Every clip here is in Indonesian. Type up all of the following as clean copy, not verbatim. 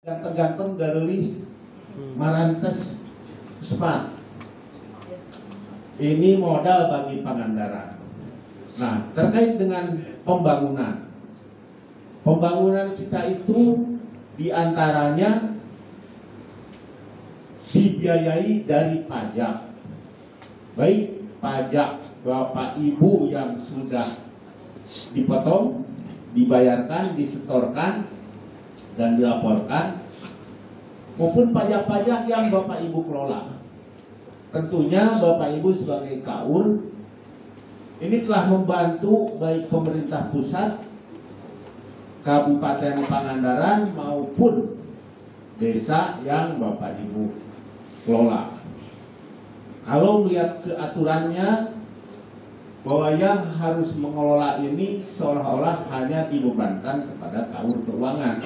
ganteng-ganteng garis Marantes Smart. Ini modal bagi Pangandaran. Nah, terkait dengan pembangunan. Pembangunan kita itu diantaranya dibiayai dari pajak. Baik pajak Bapak Ibu yang sudah dipotong, dibayarkan, disetorkan, dan dilaporkan, maupun pajak-pajak yang Bapak Ibu kelola. Tentunya Bapak Ibu sebagai KAUR ini telah membantu baik pemerintah pusat, Kabupaten Pangandaran maupun desa yang Bapak Ibu kelola. Kalau melihat keaturannya bahwa yang harus mengelola ini seolah-olah hanya dibebankan kepada KAUR keuangan.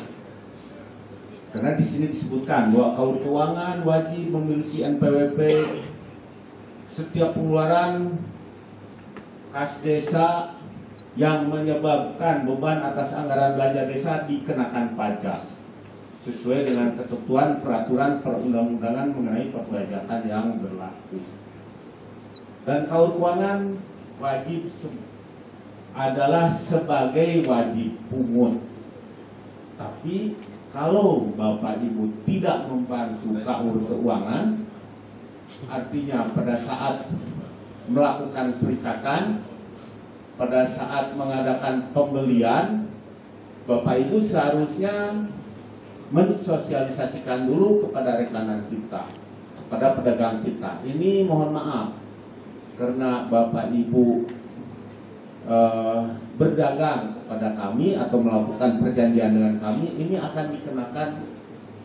Karena di sini disebutkan bahwa KAUR keuangan wajib memiliki NPWP. Setiap pengeluaran kas desa yang menyebabkan beban atas anggaran belanja desa dikenakan pajak sesuai dengan ketentuan peraturan perundang-undangan mengenai perpajakan yang berlaku. Dan KAUR keuangan wajib adalah sebagai wajib pungut. Tapi kalau Bapak Ibu tidak membantu KAUR keuangan, artinya pada saat melakukan perikatan, pada saat mengadakan pembelian, Bapak Ibu seharusnya mensosialisasikan dulu kepada rekanan kita, kepada pedagang kita. Ini mohon maaf, karena Bapak Ibu berdagang kepada kami atau melakukan perjanjian dengan kami, ini akan dikenakan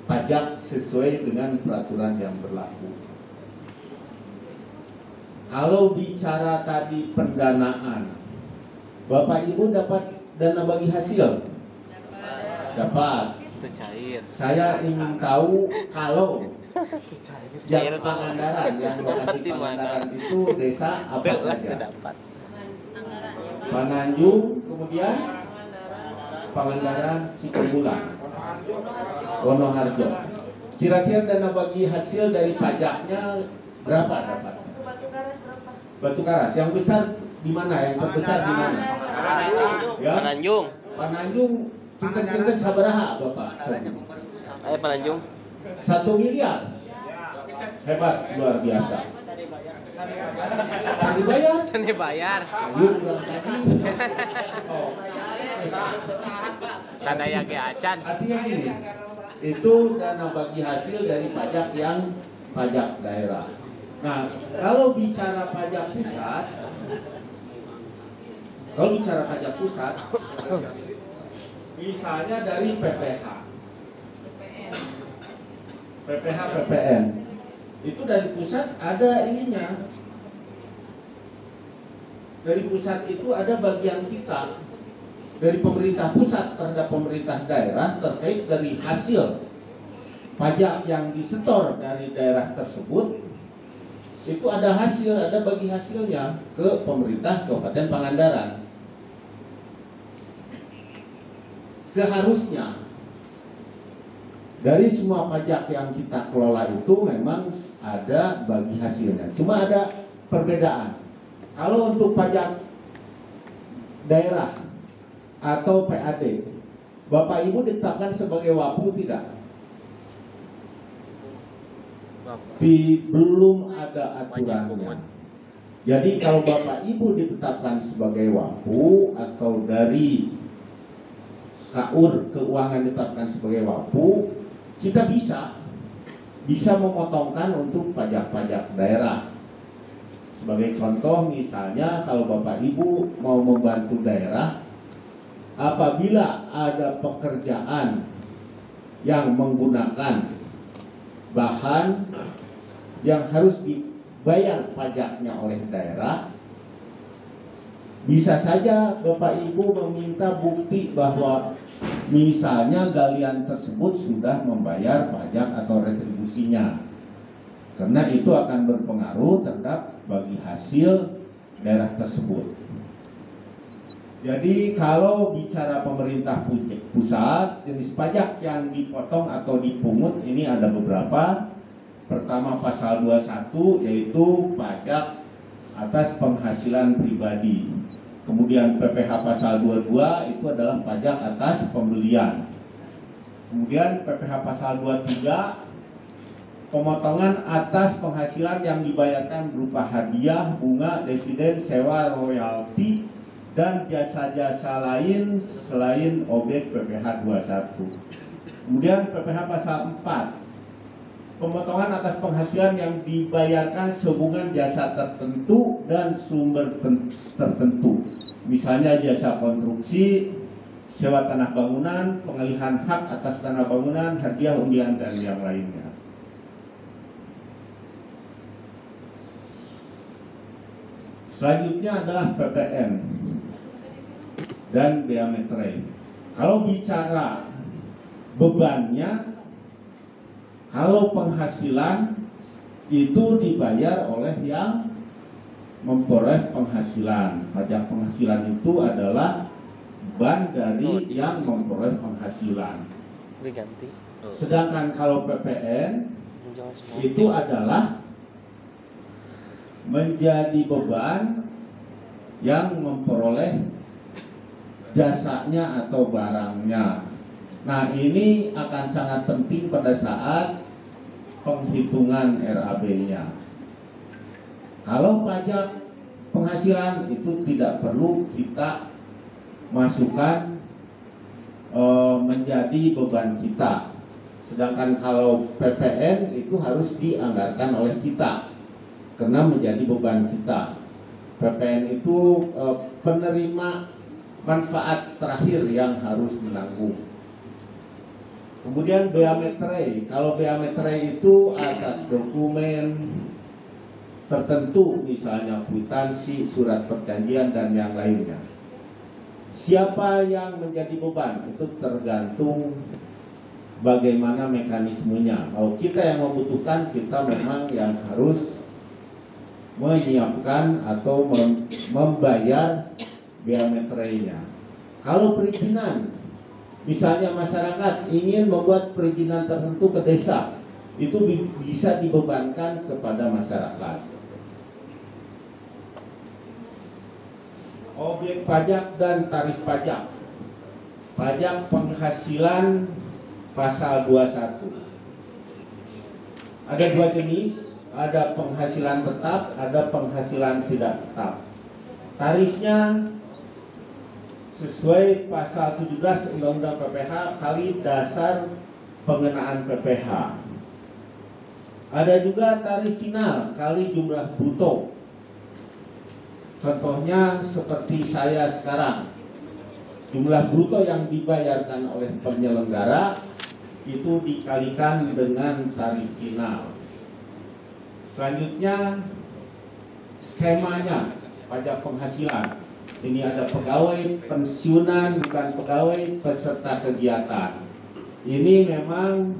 pajak sesuai dengan peraturan yang berlaku. Kalau bicara tadi pendanaan, Bapak Ibu dapat dana bagi hasil? Dapat. Itu cair. Saya ingin tahu kalau yang Pangandaran, yang lokasi Pangandaran itu desa apa saja? Pananjung, kemudian Pangandaran, Cikumbulan, Wonoharjo. Kira-kira dana bagi hasil dari pajaknya berapa dapat? Batu Karas berapa? Batu Karas. Yang besar di mana? Yang terbesar di mana? Ya? Pananjung. Pananjung. Kita sabaraha Bapak? Ayo Pananjung. 1 miliar. Hebat, luar biasa. Tadi bayar? Cene bayar. Ayo kurang tadi. Oh. Sadaya ge acan. Artinya gini, itu dana bagi hasil dari pajak yang pajak daerah. Nah, kalau bicara pajak pusat, misalnya dari PPH, PPN, itu dari pusat ada ininya. Dari pusat itu ada bagian kita dari pemerintah pusat terhadap pemerintah daerah terkait dari hasil pajak yang disetor dari daerah tersebut. Itu ada hasil, ada bagi hasilnya ke pemerintah Kabupaten Pangandaran. Seharusnya dari semua pajak yang kita kelola itu memang ada bagi hasilnya. Cuma ada perbedaan. Kalau untuk pajak daerah atau PAD, Bapak Ibu ditetapkan sebagai WAPU tidak? Belum ada aturannya. Jadi kalau Bapak Ibu ditetapkan sebagai WAPU atau dari KAUR keuangan ditetapkan sebagai WAPU, kita bisa memotongkan untuk pajak-pajak daerah. Sebagai contoh misalnya kalau Bapak Ibu mau membantu daerah, apabila ada pekerjaan yang menggunakan bahan yang harus dibayar pajaknya oleh daerah, bisa saja Bapak Ibu meminta bukti bahwa misalnya galian tersebut sudah membayar pajak atau retribusinya, karena itu akan berpengaruh terhadap bagi hasil daerah tersebut. Jadi kalau bicara pemerintah pusat, jenis pajak yang dipotong atau dipungut ini ada beberapa. Pertama pasal 21 yaitu pajak atas penghasilan pribadi. Kemudian PPh pasal 22 itu adalah pajak atas pembelian. Kemudian PPh pasal 23 pemotongan atas penghasilan yang dibayarkan berupa hadiah, bunga, dividen, sewa, royalti, dan jasa-jasa lain selain objek PPh 21. Kemudian PPh pasal 4 pemotongan atas penghasilan yang dibayarkan sehubungan jasa tertentu dan sumber tertentu. Misalnya jasa konstruksi, sewa tanah bangunan, pengalihan hak atas tanah bangunan, hadiah undian dan yang lainnya. Selanjutnya adalah PPN dan bea materai. Kalau bicara bebannya, kalau penghasilan itu dibayar oleh yang memperoleh penghasilan. Pajak penghasilan itu adalah beban dari yang memperoleh penghasilan. Diganti. Sedangkan kalau PPN itu adalah menjadi beban yang memperoleh jasanya atau barangnya. Nah, ini akan sangat penting pada saat penghitungan RAB-nya. Kalau pajak penghasilan itu tidak perlu kita masukkan menjadi beban kita. Sedangkan kalau PPN itu harus dianggarkan oleh kita karena menjadi beban kita. PPN itu penerima manfaat terakhir yang harus menanggung. Kemudian bea materai. Kalau bea materai itu atas dokumen tertentu, misalnya kwitansi, surat perjanjian dan yang lainnya. Siapa yang menjadi beban itu tergantung bagaimana mekanismenya. Kalau kita yang membutuhkan, kita memang yang harus menyiapkan atau membayar bea materainya. Kalau perizinan, misalnya masyarakat ingin membuat perizinan tertentu ke desa, itu bisa dibebankan kepada masyarakat. Objek pajak dan tarif pajak. Pajak penghasilan pasal 21. Ada dua jenis, ada penghasilan tetap, ada penghasilan tidak tetap. Tarifnya sesuai pasal 17 Undang-Undang PPh kali dasar pengenaan PPh. Ada juga tarif final kali jumlah bruto. Contohnya seperti saya sekarang, jumlah bruto yang dibayarkan oleh penyelenggara itu dikalikan dengan tarif final. Selanjutnya skemanya pajak penghasilan. Ini ada pegawai, pensiunan, bukan pegawai, peserta kegiatan. Ini memang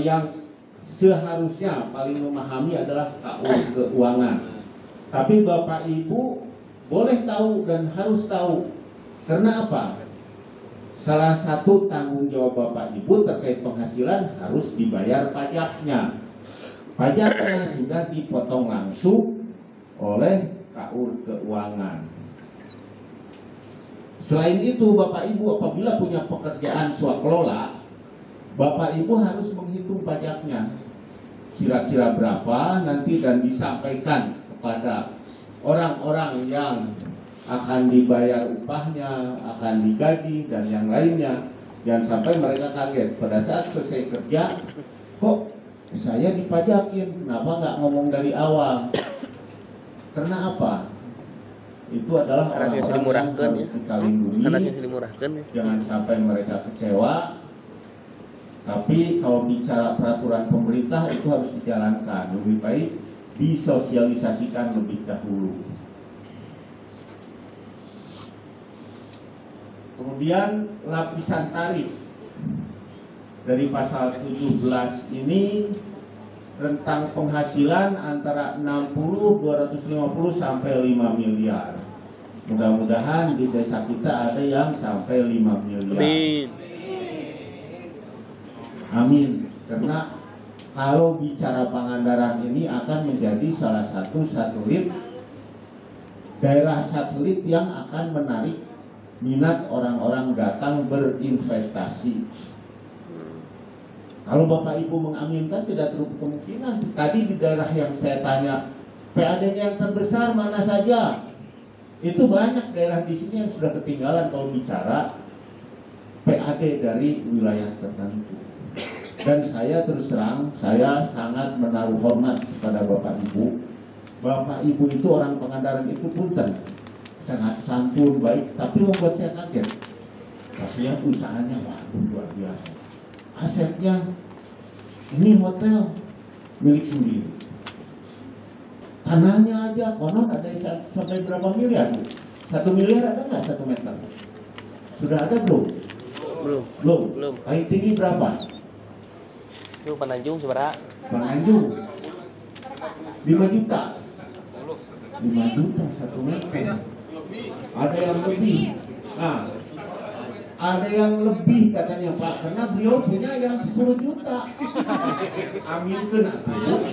yang seharusnya paling memahami adalah KUR keuangan. Tapi Bapak Ibu boleh tahu dan harus tahu. Karena apa? Salah satu tanggung jawab Bapak Ibu terkait penghasilan harus dibayar pajaknya. Pajaknya sudah dipotong langsung oleh KUR keuangan. Selain itu, Bapak Ibu apabila punya pekerjaan swakelola, Bapak Ibu harus menghitung pajaknya. Kira-kira berapa nanti dan disampaikan kepada orang-orang yang akan dibayar upahnya, akan digaji dan yang lainnya. Jangan sampai mereka kaget pada saat selesai kerja, kok saya dipajakin, kenapa nggak ngomong dari awal? Karena apa? Itu adalah orang-orang yang harus kita lindungi. Jangan sampai mereka kecewa. Tapi kalau bicara peraturan pemerintah itu harus dijalankan. Lebih baik disosialisasikan lebih dahulu. Kemudian lapisan tarif dari pasal 17 ini rentang penghasilan antara 60, 250 sampai 5 miliar. Mudah-mudahan di desa kita ada yang sampai 5 miliar. Amin. Amin. Karena kalau bicara Pangandaran ini akan menjadi salah satu satelit, daerah satelit yang akan menarik minat orang-orang datang berinvestasi. Kalau Bapak Ibu mengaminkan, tidak terlalu kemungkinan. Tadi di daerah yang saya tanya, PAD yang terbesar mana saja? Itu banyak daerah di sini yang sudah ketinggalan kalau bicara PAD dari wilayah tertentu. Dan saya terus terang, saya sangat menaruh hormat kepada Bapak Ibu. Bapak Ibu itu orang Pangandaran itu punten, sangat santun, baik, tapi membuat saya kaget. Tapi ya usahanya waduh luar biasa. Asetnya ini hotel milik sendiri. Tanahnya aja konon ada sampai berapa miliar, Bu? 1 miliar ada nggak 1 meter? Sudah ada belum? Belum. Paling tinggi berapa? Lu Pananjung seberapa? Pananjung 5 juta. 5 juta 1 meter. Ada yang lebih. Nah, ada yang lebih katanya Pak, karena beliau punya yang 10 juta. Aminkan atuh.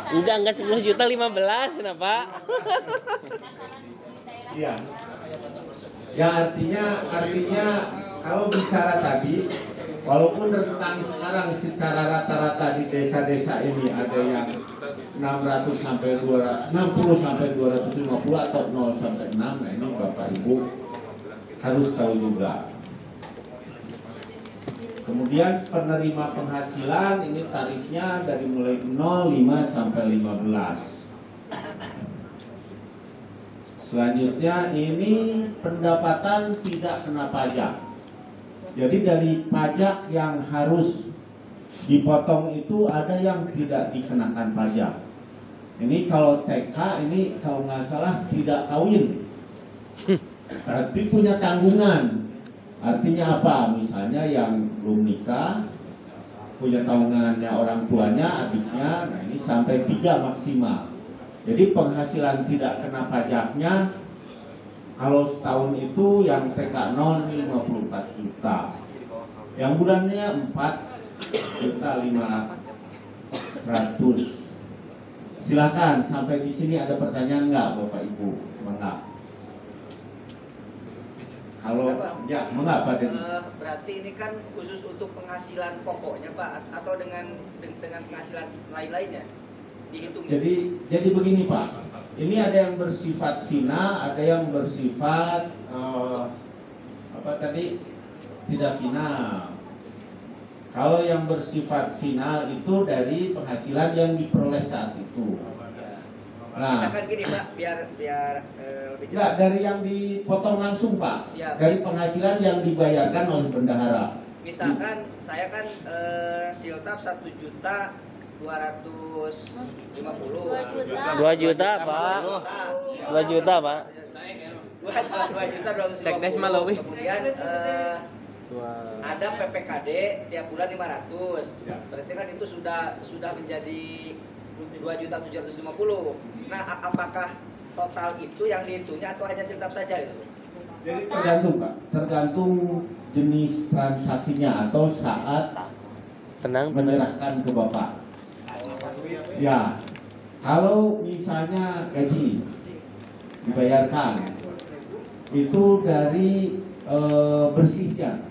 Enggak 10 juta 15 kenapa? Iya. Ya artinya kalau bicara tadi, walaupun rentang sekarang secara rata-rata di desa-desa ini ada yang 600 sampai 260 sampai 250 atau 0 sampai 6, nah ini Bapak Ibu harus tahu juga. Kemudian penerima penghasilan ini tarifnya dari mulai 0,5 sampai 15. Selanjutnya ini pendapatan tidak kena pajak. Jadi dari pajak yang harus dipotong itu ada yang tidak dikenakan pajak. Ini kalau TK ini kalau nggak salah tidak kawin. Tapi punya tanggungan. Artinya apa? Misalnya yang belum nikah punya tanggungannya orang tuanya, adiknya, nah ini sampai 3 maksimal. Jadi penghasilan tidak kena pajaknya kalau setahun itu yang TK 0 54 juta. Yang bulannya 4.500.000. Silakan, sampai di sini ada pertanyaan nggak Bapak Ibu? Mengapa? Kalau ya mengapa? Berarti ini kan khusus untuk penghasilan pokoknya Pak, atau dengan penghasilan lain-lainnya dihitungnya? Jadi begini Pak, ini ada yang bersifat final, ada yang bersifat apa tadi tidak final. Kalau yang bersifat final itu dari penghasilan yang diperoleh saat itu. Nah, misalkan gini Pak, biar lebih enggak, jelas. dari yang dipotong langsung Pak, Ya, dari penghasilan yang dibayarkan oleh bendahara. Misalkan saya kan siltap 1.250.000. 2 juta Pak. 2 juta Pak. 2.250.000. Cek Desma Lowi. Kemudian ada PPKD tiap bulan 500. Berarti kan itu sudah menjadi 2.750.000. Nah, apakah total itu yang dihitungnya atau hanya siltap saja itu? Jadi tergantung Pak, tergantung jenis transaksinya atau saat Tenang. menyerahkan ke Bapak. Ya, kalau misalnya gaji dibayarkan itu dari bersihnya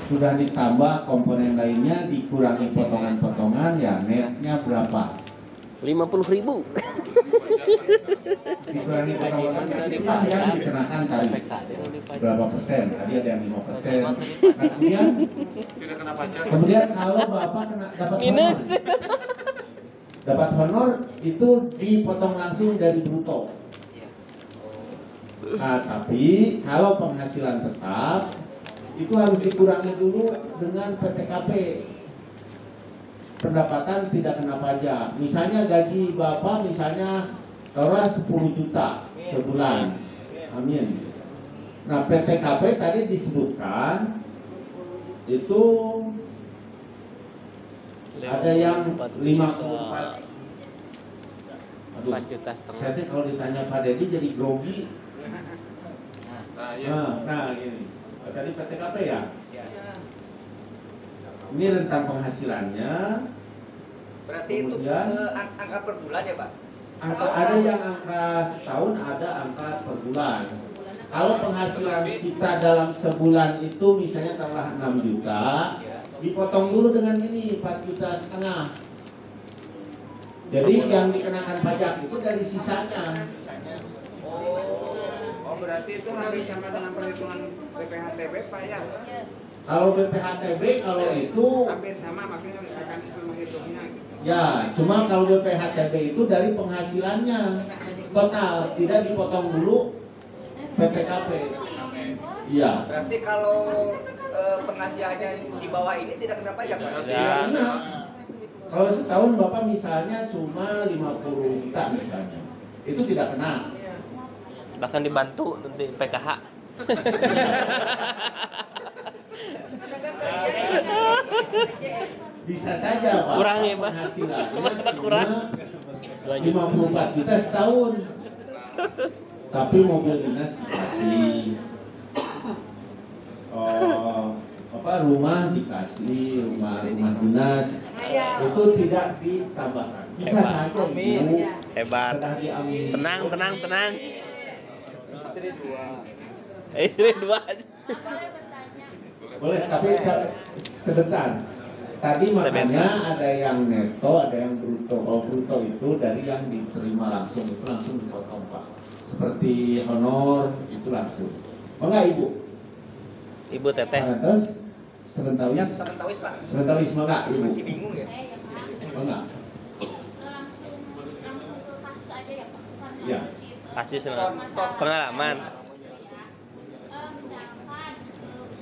sudah ditambah komponen lainnya dikurangi potongan-potongan, ya netnya berapa? 50.000. Dikurangi potongan itulah yang dikenakan tarif berapa persen? Tadi ada yang 5%. Nah, kemudian kalau Bapak dapat Minus. dapat honor itu dipotong langsung dari bruto. Nah, tapi kalau penghasilan tetap itu harus dikurangi dulu dengan PPKP, pendapatan tidak kena pajak. Misalnya gaji Bapak misalnya taruhlah 10 juta sebulan. Amin. Nah, PPKP tadi disebutkan itu ada yang 54. Waduh, 4,5 juta. saya teh kalau ditanya Pak Dedi jadi grogi. Nah, iya. Nah ini. Tadi PTKP ya? Ya. Ini rentang penghasilannya. Berarti itu Kemudian- angka per bulan ya Pak? Ada yang angka setahun, ada angka per bulan. Kalau penghasilan kita dalam sebulan itu misalnya taruhlah 6 juta, dipotong dulu dengan ini 4,5 juta. Jadi yang dikenakan pajak itu dari sisanya. Oh berarti itu hampir sama dengan perhitungan BPHTB Pak ya? Kalau BPHTB kalau itu Hampir sama maksudnya mekanisme menghitungnya gitu. ya, cuma kalau BPHTB itu dari penghasilannya total, tidak dipotong dulu PPKP. Iya. Berarti kalau penghasilannya di bawah ini tidak kena pajak Pak? Ya. Nah, kalau setahun Bapak misalnya cuma 50 juta misalnya, itu tidak kena. Bahkan dibantu nanti PKH. Bisa saja Pak. Kurang ya, Pak. Penghasilannya Kita kurang. cuma 54 juta setahun. Tapi mobil dinas dikasih. Rumah dikasih, rumah dinas itu tidak ditambahkan. Bisa saja Ibu. Hebat. Sudah diamin. Tenang. Istri dua. Istri 2 aja. Boleh, tapi sebentar. Tadi makanya ada yang neto, ada yang bruto. Kalau bruto itu dari yang diterima langsung, itu langsung dipotong Pak. Seperti honor, itu langsung. Enggak Ibu? Ibu Teteh. Terus sementawis, Sementawis Pak? sementawis enggak Ibu? Masih bingung ya? Enggak? langsung ke kasus aja ya Pak. Bukan Ya. kasus itu. Kasus pengalaman. Misalkan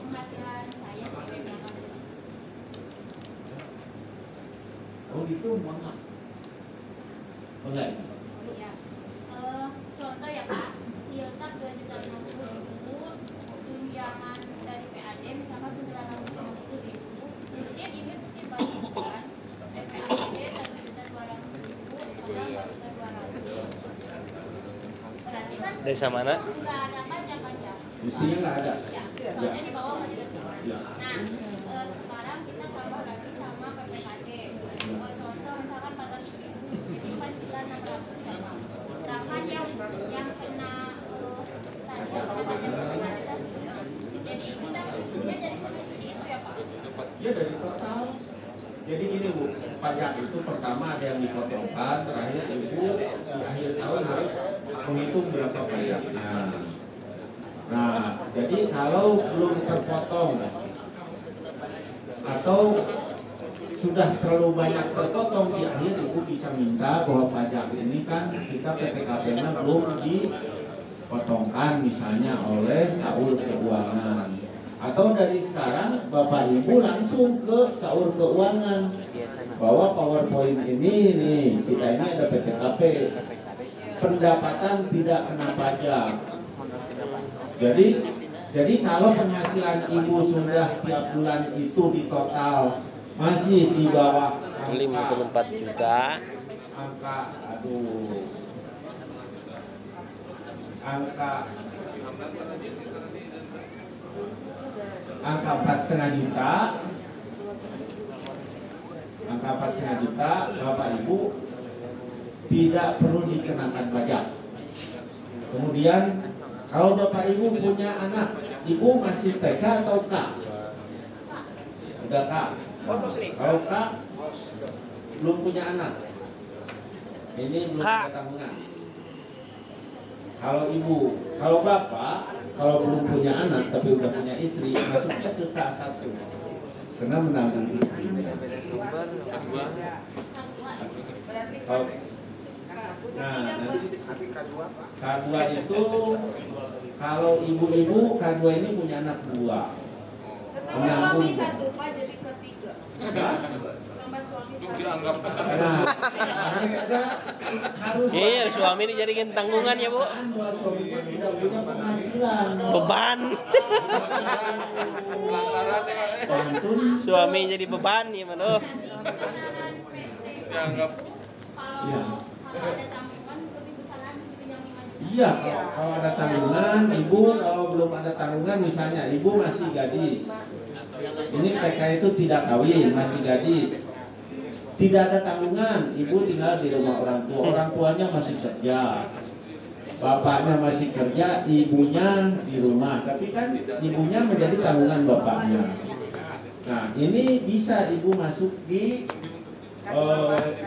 penghasilan saya sampai berapa? Oh gitu, enggak? Enggak? Iya. Contoh ya Pak, siltap 2.060.000, tunjangan dari PAD misalkan 950.000, kemudian ini mesti bayarkan PAD 1.200.000, orang 4.200.000. Berarti kan Desa mana? nggak ada pajak kan ya? Mestinya enggak ada. Ya, soalnya di bawah majelis keuangan. Ya. Nah, sekarang kita tambah lagi sama PPKD. Contoh misalkan 400.000, jadi 4.600.000 ya Pak. Sedangkan yang kena tadi yang kena pajak 19. Jadi kita mestinya dari segi itu ya Pak. Ya dari total. Jadi gini Bu, pajak itu pertama ada yang dipotongkan, terakhir Ibu di akhir tahun harus menghitung berapa pajaknya. Nah, jadi kalau belum terpotong atau sudah terlalu banyak terpotong di akhir, Ibu bisa minta bahwa pajak ini kan kita PPKP-nya belum dipotongkan misalnya oleh KUR Keuangan. Atau dari sekarang Bapak Ibu langsung ke KUR Keuangan bahwa PowerPoint ini nih, kita ini ada PTKP, pendapatan tidak kena pajak. Jadi kalau penghasilan Ibu sudah tiap bulan itu di total masih di bawah 54 juta. Angka 4,5 juta, angka 4,5 juta, Bapak Ibu tidak perlu dikenakan pajak. Kemudian kalau Bapak Ibu punya anak, Ibu masih TK atau K? Udah K. Foto sering. Kalau K belum punya anak, ini belum K. ada tanggungan. Kalau Ibu, kalau Bapak, kalau belum punya anak tapi udah punya istri, masuknya ke K1 karena menanggung istrinya. Kalau nanti Tapi K2 Pak. K2 itu kalau ibu-ibu K2 ini punya anak 2. Tambah suami satu Pak jadi ketiga. Hah? Tambah suami Itu satu. dianggap Nah, harus Iya, suami dijadikan tanggungan ya Bu. bahwa suami itu tidak punya penghasilan. Beban. Pantun Suami jadi beban gimana? dianggap Kalau Iya. kalau ada tanggungan Iya, kalau ada tanggungan, ibu kalau belum ada tanggungan misalnya ibu masih gadis. Ini PK itu tidak kawin, masih gadis. Tidak ada tanggungan, ibu tinggal di rumah orang tua. Orang tuanya masih kerja. Bapaknya masih kerja, ibunya di rumah. Tapi kan ibunya menjadi tanggungan bapaknya. Nah, ini bisa ibu masuk di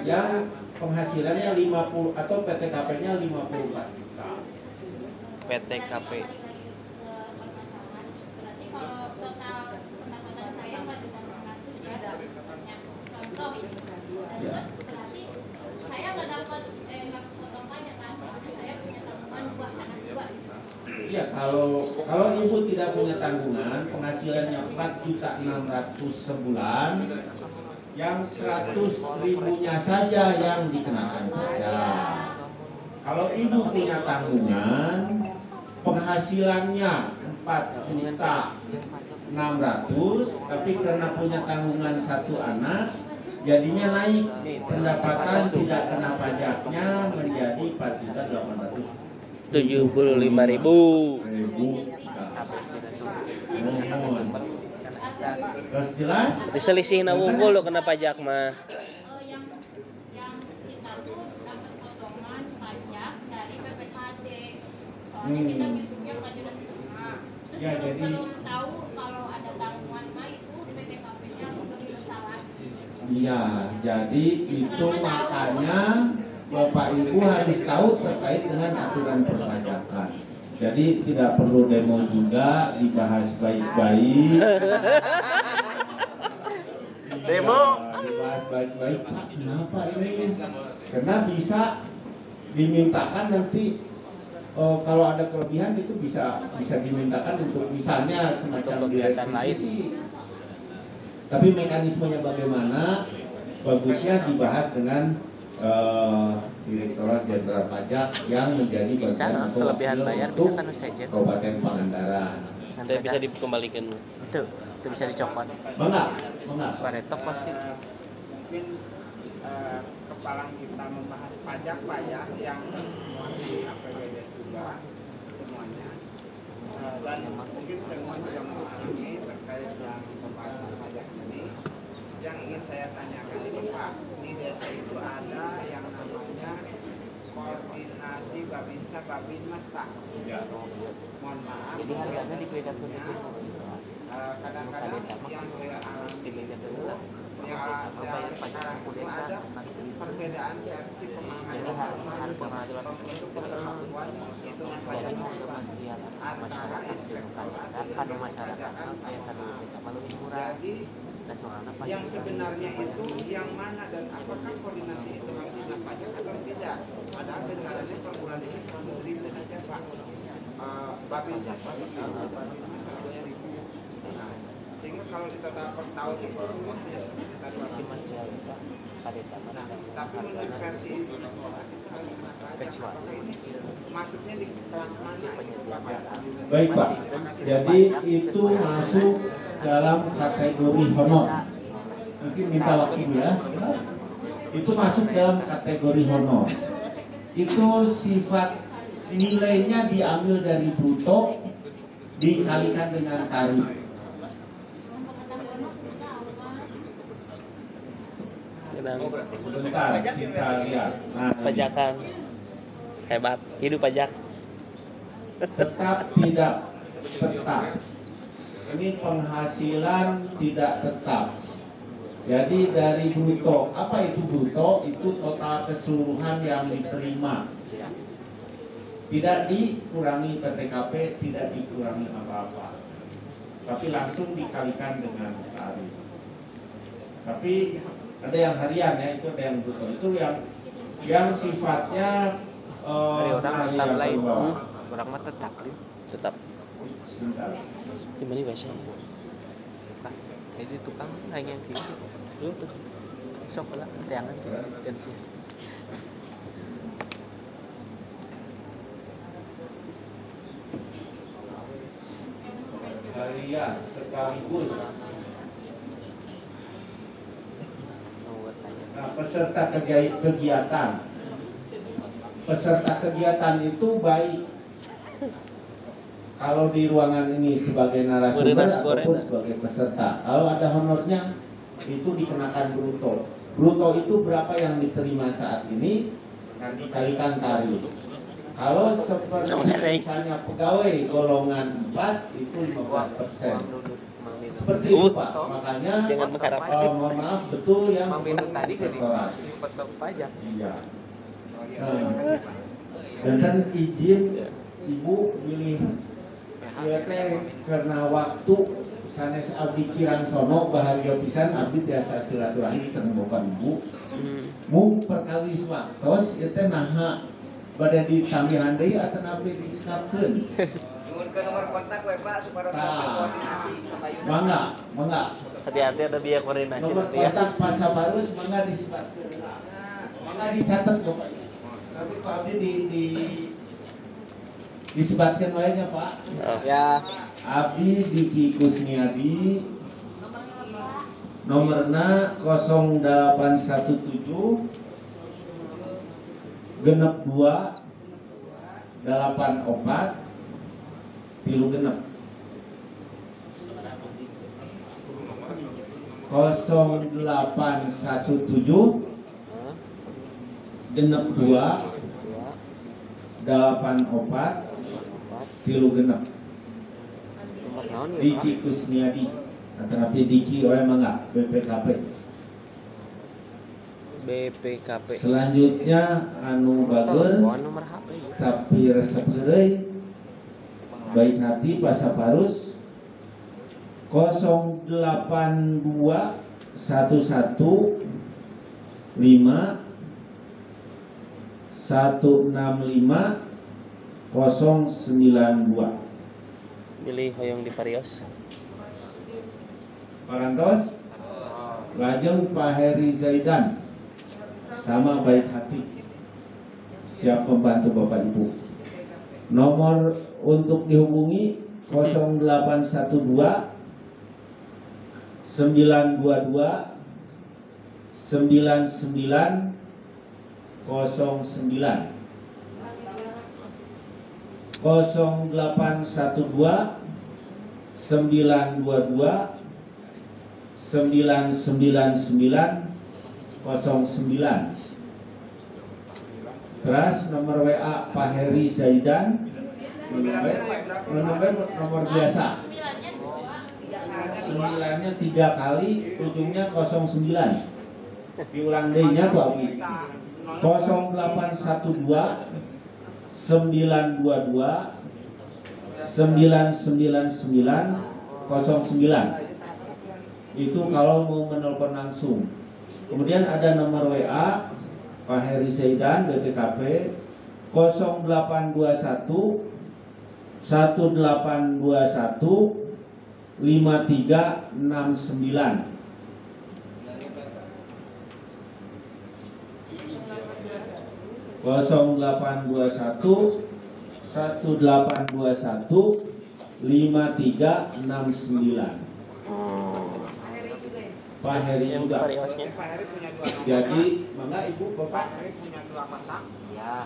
yang penghasilannya 50 atau PTKP-nya 54 juta. PTKP. Berarti kalau total pendapatan saya 4.600.000 ya sebetulnya. Contoh ini. Ya. Terus berarti saya nggak dapat nggak potong pajak kan? Soalnya saya punya tanggungan 2 anak 2 gitu. Iya, kalau ibu tidak punya tanggungan, penghasilannya 4.600.000 sebulan, yang 100.000-nya saja yang dikenakan pajak. Kalau ibu punya tanggungan, penghasilannya 4.600.000, tapi karena punya tanggungan 1 anak, jadinya naik pendapatan tidak kena pajaknya menjadi 4.875.000. 75.000. Terus jelas? Diselisih na wungkul lo kena pajak mah. Yang kita tuh dapat potongan pajak dari PPKD. Soalnya kita hidupnya nggak jelas setengah. Terus Ya, jadi- belum tahu kalau ada tanggungan mah itu PTKP-nya lebih besar lagi. Iya, jadi itu makanya Bapak Ibu harus tahu terkait dengan aturan perpajakan. Jadi tidak perlu demo juga, dibahas baik-baik. Demo? Iya, dibahas baik-baik. Pak, kenapa ini? Karena bisa dimintakan nanti kalau ada kelebihan itu bisa dimintakan untuk misalnya semacam kegiatan lain. direvisi. Tapi mekanismenya bagaimana? Bagusnya dibahas dengan Direktorat Jenderal Pajak yang menjadi Bisa, bagian atau kelebihan wakil bayar untuk bisa kan saja. Kabupaten Pangandaran. Itu bisa dikembalikan. Itu bisa dicopot. Mengapa? Paretok pasti. Mungkin kepala kita membahas pajak Pak ya, yang termuat di APBDes juga semuanya. Dan mungkin semua juga memahami terkait dengan pembahasan pajak ini. Yang ingin saya tanyakan ini Pak, di desa itu ada yang namanya koordinasi Babinsa Babinmas Pak. Ya. Mohon maaf. Jadi harganya dibedakan Ya. Kadang-kadang yang saya alami itu, yang saya alami sekarang itu ada perbedaan versi pemangkasan untuk pemberlakuan hitungan pajak antara inspektorat dengan pajakan. Jadi yang sebenarnya itu yang mana dan apakah koordinasi itu harus kena pajak atau tidak? Padahal besarannya per bulan itu 100.000 saja Pak. Babinsa 100.000, Babinsa 100.000. Nah, sehingga kalau kita dapat per tahun itu hanya 1.200.000. Nah, tapi menurut versi inspektorat itu harus kena pajak. Apakah ini masuknya di kelas mana itu Bapak? Baik Pak, jadi itu masuk dalam kategori honor. Mungkin minta waktu ya. Itu masuk dalam kategori honor. Itu sifat nilainya diambil dari bruto dikalikan dengan tarif. Sebentar kita lihat. Nah, Pajakan hebat, hidup pajak. tetap tidak tetap. Ini penghasilan tidak tetap. Jadi dari bruto, apa itu bruto? Itu total keseluruhan yang diterima. Tidak dikurangi PTKP, tidak dikurangi apa-apa. Tapi langsung dikalikan dengan tarif. Tapi ada yang harian ya, itu ada yang bruto. Itu yang sifatnya Dari orang harian tetap lain. berbawah. Orang mah tetap. Tetap. Sebentar. Gimana bahasanya? Tukang. Jadi tukang hanya yang gitu. Tuh. Sok lah, teangan tuh ganti. Harian sekaligus. Nah, peserta kegiatan peserta kegiatan itu baik kalau di ruangan ini sebagai narasumber ataupun sebagai peserta. Kalau ada honornya itu dikenakan bruto. Bruto itu berapa yang diterima saat ini dan dikalikan tarif. Kalau seperti misalnya pegawai golongan 4 itu 15%. Seperti itu Pak. Makanya Jangan mengharap. mohon maaf betul yang Minang tadi ke kelas. potong pajak. Iya. Dan izin Ibu pilih ya teh karena waktu sanes abdi kirang sono bahagia pisan abdi tiasa silaturahmi sareng bapak ibu. Mung perkawis waktos ieu teh naha bade ditamihan deui atawa abdi dicekapkeun. Nuhun ke nomor kontak we Pak supaya koordinasi payuna. Mangga. Hati-hati ada biaya koordinasi Nomor nanti ya. kontak Pasabarus mangga disebatkeun. Mangga dicatat bapak. Tapi Pak abdi disebatkan olehnya Pak. Ya. Abdi Diki Kusniadi nomorna 0817 genep 2 84 tilu genep 0817 genep 2 84 tilu genep Diki Kusniadi antara Diki oleh mangga BPKP. BPKP. Selanjutnya anu bageun Bawa nomor HP ya. tapi resep heureuy baik hati Pasaparus 082 11 5 165 092. Pilih hoyong di Parios. Parantos lajeng Pak Heri Zaidan sama baik hati siap membantu Bapak Ibu. Nomor untuk dihubungi 0812 922 9909 0812 922 999 09. Terus nomor WA Pak Heri Zaidan nomor biasa 9-nya 3 kali ujungnya 09. Diulang deui nya tuh Abi. 0812 922 999 09. Itu kalau mau menelpon langsung. Kemudian ada nomor WA Pak Heri Zaidan BPKP 0821 1821 5369. Kosong 0821 1821 5369. Pak Heri Yang di juga. Pariosnya. Pak Heri punya 2 nomor. Jadi, mangga Ibu Bapak Pak Heri punya 2 kotak. Ya.